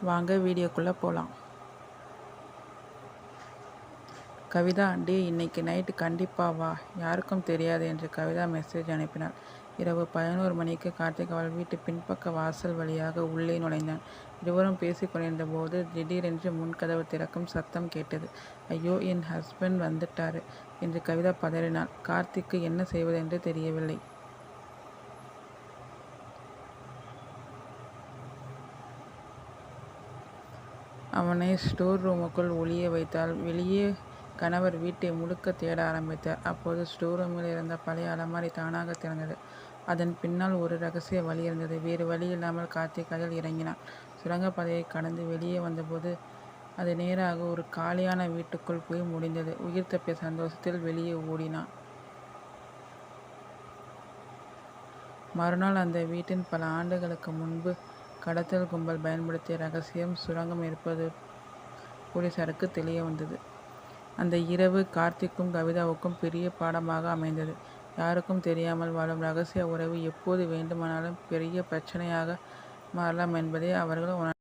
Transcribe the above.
வாங்க வீடியோக்குள்ளே போகலாம். கவிதா, இன்னைக்கு நைட்டு கண்டிப்பா வா, யாருக்கும் தெரியாது என்று கவிதா மெசேஜ் அனுப்பினாள். இரவு 11 மணிக்கு கார்த்திக் அவள் வீட்டு பின்பக்க வாசல் வழியாக உள்ளே நுழைந்தான். இருவரும் பேசிக் கொண்டிருந்த போது திடீரென்று முன்கதவு திறக்கும் சத்தம் கேட்டது. ஐயோ, என் ஹஸ்பண்ட் வந்துட்டாரு என்று கவிதா பதறினாள். கார்த்திக்கு என்ன செய்வதென்று தெரியவில்லை. அவனை ஸ்டோர் ரூமுக்குள் ஒளிய வைத்தாள். வெளியே கணவர் வீட்டை முழுக்க தேட ஆரம்பித்தார். அப்போது ஸ்டோர் ரூமில் இருந்த பழைய அலமாரி தானாக திறந்தது. அதன் பின்னால் ஒரு ரகசிய வழி இருந்தது. வேறு வழியில்லாமல் கார்த்திக் அதில் இறங்கினான். சுரங்கப்பாதையை கடந்து வெளியே வந்தபோது அது நேராக ஒரு காலியான வீட்டுக்குள் போய் முடிந்தது. உயிர் தப்பிய சந்தோஷத்தில் வெளியே ஓடினான். மறுநாள் அந்த வீட்டின் பல ஆண்டுகளுக்கு முன்பு கடத்தல் கும்பல் பயன்படுத்திய ரகசியம் சுரங்கம் இருப்பது போலீசாருக்கு தெரிய வந்தது. அந்த இரவு கார்த்திக்கும் கவிதாவுக்கும் பெரிய பாடமாக அமைந்தது. யாருக்கும் தெரியாமல் வாழும் ரகசிய உறவு எப்போது வேண்டுமானாலும் பெரிய பிரச்சனையாக மாறலாம் என்பதை அவர்கள்